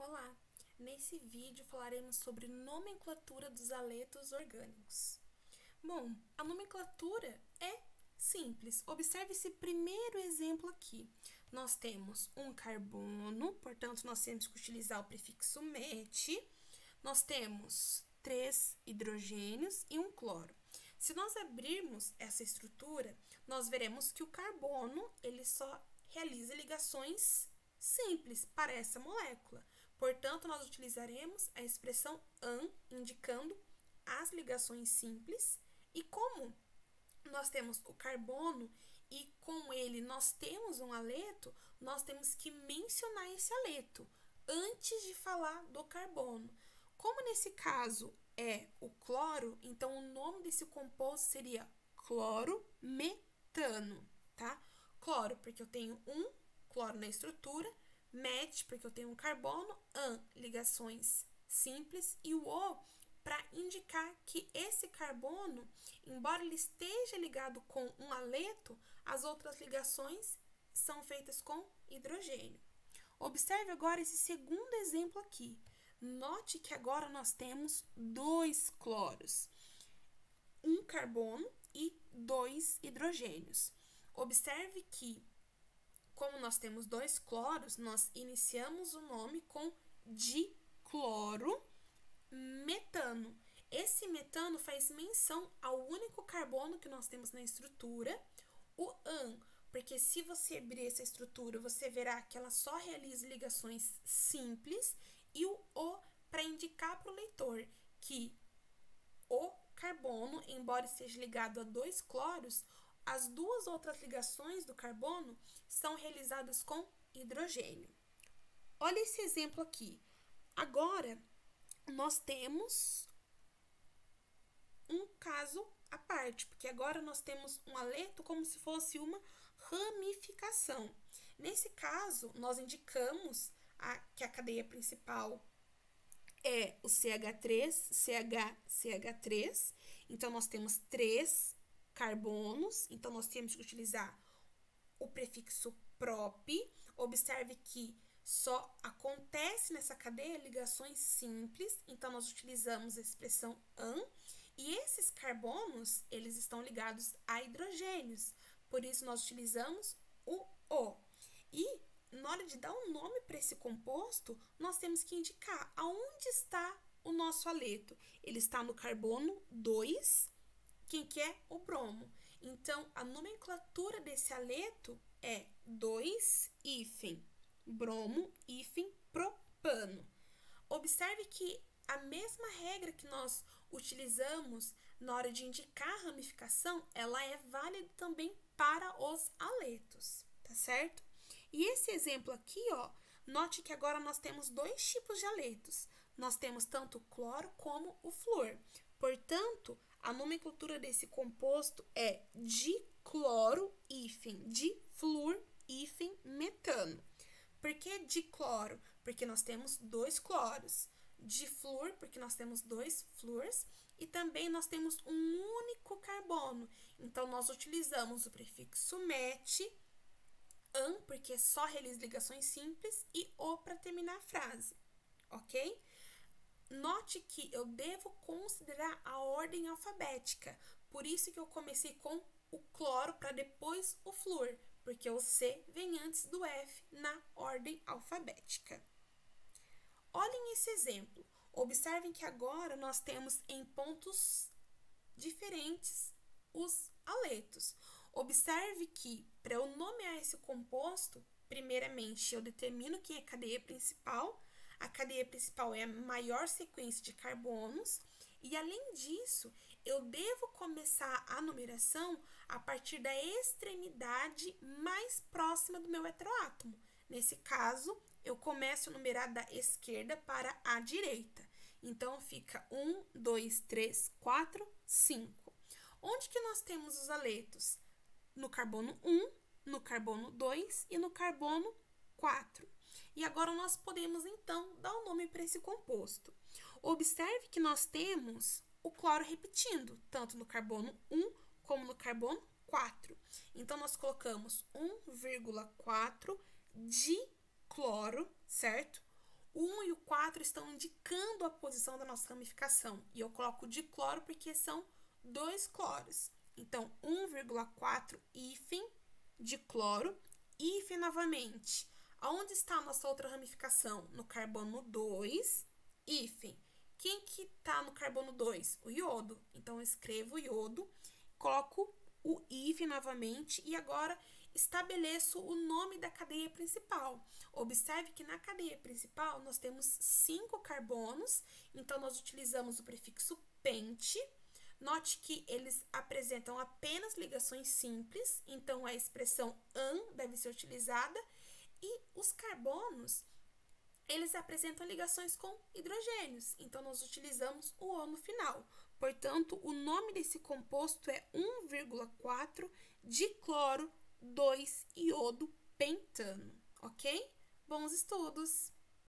Olá! Nesse vídeo falaremos sobre nomenclatura dos haletos orgânicos. Bom, a nomenclatura é simples. Observe esse primeiro exemplo aqui. Nós temos um carbono, portanto, nós temos que utilizar o prefixo -met. Nós temos 3 hidrogênios e um cloro. Se nós abrirmos essa estrutura, nós veremos que o carbono ele só realiza ligações simples para essa molécula. Portanto, nós utilizaremos a expressão -an, indicando as ligações simples. E como nós temos o carbono e com ele nós temos um haleto, nós temos que mencionar esse haleto antes de falar do carbono. Como nesse caso é o cloro, então o nome desse composto seria clorometano, tá? Cloro, porque eu tenho um cloro na estrutura, -met, porque eu tenho um carbono, -an, ligações simples, e o O, para indicar que esse carbono, embora ele esteja ligado com um haleto, as outras ligações são feitas com hidrogênio. Observe agora esse segundo exemplo aqui. Note que agora nós temos 2 cloros, um carbono e 2 hidrogênios. Observe que, como nós temos 2 cloros, nós iniciamos o nome com diclorometano. Esse metano faz menção ao único carbono que nós temos na estrutura, o -an, porque se você abrir essa estrutura, você verá que ela só realiza ligações simples, e o O para indicar para o leitor que o carbono, embora esteja ligado a 2 cloros, as duas outras ligações do carbono são realizadas com hidrogênio. Olha esse exemplo aqui. Agora, nós temos um caso à parte, porque agora nós temos um haleto como se fosse uma ramificação. Nesse caso, nós indicamos que a cadeia principal é o CH3, CH3. Então, nós temos 3 carbonos, então nós temos que utilizar o prefixo prop. Observe que só acontece nessa cadeia ligações simples, então nós utilizamos a expressão -an, e esses carbonos, eles estão ligados a hidrogênios, por isso nós utilizamos o O. E na hora de dar um nome para esse composto, nós temos que indicar aonde está o nosso haleto. Ele está no carbono 2, quem que é o bromo. Então, a nomenclatura desse haleto é 2-bromo-propano. Observe que a mesma regra que nós utilizamos na hora de indicar a ramificação, ela é válida também para os haletos, tá certo? E esse exemplo aqui, ó, note que agora nós temos 2 tipos de haletos. Nós temos tanto o cloro como o flúor. Portanto, a nomenclatura desse composto é dicloro-difluor-metano. Por que dicloro? Porque nós temos 2 cloros. Difluor, porque nós temos 2 flúors. E também nós temos um único carbono. Então, nós utilizamos o prefixo -met, -an, porque só realiza ligações simples, e O para terminar a frase, ok? Note que eu devo considerar a ordem alfabética, por isso que eu comecei com o cloro para depois o flúor, porque o C vem antes do F na ordem alfabética. Olhem esse exemplo. Observem que agora nós temos em pontos diferentes os haletos. Observe que, para eu nomear esse composto, primeiramente eu determino quem é a cadeia principal. A cadeia principal é a maior sequência de carbonos. E, além disso, eu devo começar a numeração a partir da extremidade mais próxima do meu heteroátomo. Nesse caso, eu começo a numerar da esquerda para a direita. Então, fica 1, 2, 3, 4, 5. Onde que nós temos os haletos? No carbono 1, no carbono 2 e no carbono 4. E agora nós podemos, então, dar um nome para esse composto. Observe que nós temos o cloro repetindo, tanto no carbono 1 como no carbono 4. Então, nós colocamos 1,4 dicloro, certo? O 1 e o 4 estão indicando a posição da nossa ramificação. E eu coloco dicloro porque são 2 cloros. Então, 1,4 hífen dicloro. Hífen novamente. Aonde está a nossa outra ramificação? No carbono 2, hífen. Quem que está no carbono 2? O iodo. Então, eu escrevo o iodo, coloco o hífen novamente e agora estabeleço o nome da cadeia principal. Observe que na cadeia principal nós temos 5 carbonos, então nós utilizamos o prefixo pente. Note que eles apresentam apenas ligações simples, então a expressão an deve ser utilizada. E os carbonos, eles apresentam ligações com hidrogênios, então nós utilizamos o O no final. Portanto, o nome desse composto é 1,4 dicloro 2 iodo pentano, ok? Bons estudos!